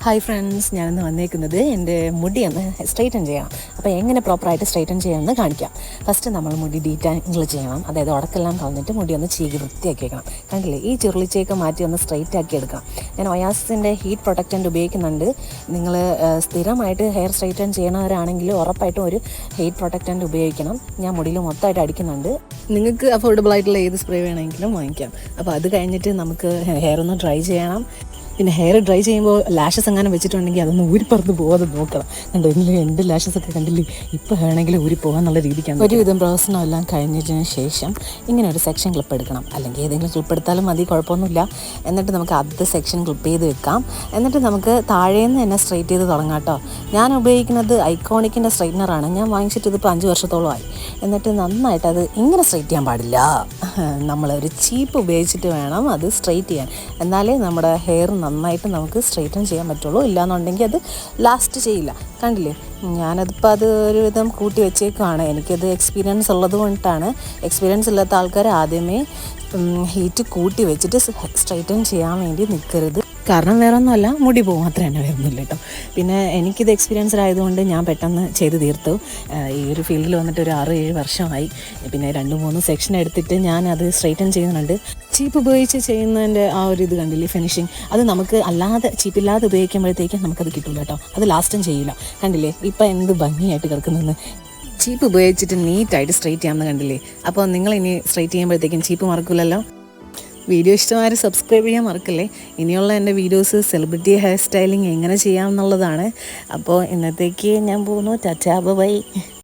Hi friends, ഞാനിന്ന് വന്നേക്കുന്നത് എൻ്റെ മുടി ഒന്ന് സ്ട്രൈറ്റൻ ചെയ്യണം. അപ്പോൾ എങ്ങനെ പ്രോപ്പറായിട്ട് സ്ട്രൈറ്റൻ ചെയ്യാമെന്ന് കാണിക്കാം. ഫസ്റ്റ് നമ്മൾ മുടി ഡീറ്റാങ്കിൾ ചെയ്യണം. അതായത് ഉടക്കെല്ലാം കളഞ്ഞിട്ട് മുടി ഒന്ന് ചീകി വൃത്തിയാക്കി വെക്കണം. കണ്ടില്ലേ, ഈ ചുരുളിച്ചയൊക്കെ മാറ്റി ഒന്ന് സ്ട്രൈറ്റ് ആക്കി എടുക്കണം. ഞാൻ ഒയാസിൻ്റെ ഹീറ്റ് പ്രൊട്ടക്റ്റൻ്റ് ഉപയോഗിക്കുന്നുണ്ട്. നിങ്ങൾ സ്ഥിരമായിട്ട് ഹെയർ സ്ട്രൈറ്റൻ ചെയ്യണവരാണെങ്കിൽ ഉറപ്പായിട്ടും ഒരു ഹീറ്റ് പ്രൊട്ടക്റ്റൻ്റ് ഉപയോഗിക്കണം. ഞാൻ മുടിയിൽ മൊത്തമായിട്ട് അടിക്കുന്നുണ്ട്. നിങ്ങൾക്ക് അഫോർഡബിൾ ആയിട്ടുള്ള ഏത് സ്പ്രേ വേണമെങ്കിലും വാങ്ങിക്കാം. അപ്പോൾ അത് കഴിഞ്ഞിട്ട് നമുക്ക് ഹെയർ ഒന്ന് ഡ്രൈ ചെയ്യണം. പിന്നെ ഹെയർ ഡ്രൈ ചെയ്യുമ്പോൾ ലാഷസ് എങ്ങനെ വെച്ചിട്ടുണ്ടെങ്കിൽ അതൊന്ന് ഊരിപ്പറന്ന് പോകാതെ നോക്കണം. കണ്ടോ, ഇങ്ങനെ എൻ്റെ ലാഷസൊക്കെ കണ്ടില്ലേ, ഇപ്പോൾ വേണമെങ്കിൽ ഊരി പോകാമെന്നുള്ള രീതിക്കാണ്. ഒരുവിധം പ്രൊഫഷനും എല്ലാം കഴിഞ്ഞതിന് ശേഷം ഇങ്ങനെ ഒരു സെക്ഷൻ ക്ലിപ്പ് എടുക്കണം. അല്ലെങ്കിൽ ഏതെങ്കിലും ക്ലിപ്പ് എടുത്താലും മതി, കുഴപ്പമൊന്നുമില്ല. എന്നിട്ട് നമുക്ക് ആദ്യത്തെ സെക്ഷൻ ക്ലിപ്പ് ചെയ്ത് വെക്കാം. എന്നിട്ട് നമുക്ക് താഴേന്ന് തന്നെ സ്ട്രൈറ്റ് ചെയ്ത് തുടങ്ങാം കേട്ടോ. ഞാൻ ഉപയോഗിക്കുന്നത് ഐക്കോണിക്കിൻ്റെ സ്ട്രൈറ്റ്നറാണ്. ഞാൻ വാങ്ങിച്ചിട്ട് ഇതിപ്പോൾ 5 വർഷത്തോളമായി. എന്നിട്ട് നന്നായിട്ട് അത് ഇങ്ങനെ സ്ട്രൈറ്റ് ചെയ്യാൻ പാടില്ല. നമ്മളൊരു ചീപ്പ് ഉപയോഗിച്ചിട്ട് വേണം അത് സ്ട്രൈറ്റ് ചെയ്യാൻ. എന്നാലേ നമ്മുടെ ഹെയർ നന്നായിട്ട് നമുക്ക് സ്ട്രൈറ്റൻ ചെയ്യാൻ പറ്റുള്ളൂ. ഇല്ലയെന്നുണ്ടെങ്കിൽ അത് ലാസ്റ്റ് ചെയ്യില്ല. കണ്ടില്ലേ, ഞാനതിപ്പോൾ അത് ഒരുവിധം കൂട്ടി വെച്ചേക്കുവാണ്. എനിക്കത് എക്സ്പീരിയൻസ് ഉള്ളത് കൊണ്ടിട്ടാണ്. എക്സ്പീരിയൻസ് ഇല്ലാത്ത ആൾക്കാർ ആദ്യമേ ഹീറ്റ് കൂട്ടി വെച്ചിട്ട് സ്ട്രൈറ്റൻ ചെയ്യാൻ വേണ്ടി നിൽക്കരുത്. കാരണം വേറെ ഒന്നുമല്ല, മുടി പോകും, അത്ര തന്നെ വരുന്നില്ല കേട്ടോ. പിന്നെ എനിക്കിത് എക്സ്പീരിയൻസ്ഡ് ആയതുകൊണ്ട് ഞാൻ പെട്ടെന്ന് ചെയ്ത് തീർത്തു. ഈ ഒരു ഫീൽഡിൽ വന്നിട്ട് ഒരു 6-7 വർഷമായി. പിന്നെ 2-3 സെക്ഷൻ എടുത്തിട്ട് ഞാൻ അത് സ്ട്രൈറ്റൻ ചെയ്യുന്നുണ്ട്. ചീപ്പ് ഉപയോഗിച്ച് ചെയ്യുന്നതിൻ്റെ ആ ഒരു ഇത് കണ്ടില്ലേ, ഫിനിഷിങ്, അത് നമുക്ക് അല്ലാതെ ചീപ്പില്ലാതെ ഉപയോഗിക്കുമ്പോഴത്തേക്കും നമുക്കത് കിട്ടില്ല കേട്ടോ. അത് ലാസ്റ്റും ചെയ്യില്ല. കണ്ടില്ലേ ഇപ്പം എന്ത് ഭംഗിയായിട്ട് കിടക്കുന്നതെന്ന്. ചീപ്പ് ഉപയോഗിച്ചിട്ട് നീറ്റായിട്ട് സ്ട്രൈറ്റ് ചെയ്യാമെന്ന് കണ്ടില്ലേ. അപ്പോൾ നിങ്ങളിനി സ്ട്രൈറ്റ് ചെയ്യുമ്പോഴത്തേക്കും ചീപ്പ് മറക്കില്ലല്ലോ. വീഡിയോ ഇഷ്ടമായ സബ്സ്ക്രൈബ് ചെയ്യാൻ മറക്കല്ലേ. ഇനിയുള്ള എൻ്റെ വീഡിയോസ് സെലിബ്രിറ്റി ഹെയർ സ്റ്റൈലിംഗ് എങ്ങനെ ചെയ്യാമെന്നുള്ളതാണ്. അപ്പോൾ ഇന്നത്തേക്ക് ഞാൻ പോകുന്നു. Tata bye.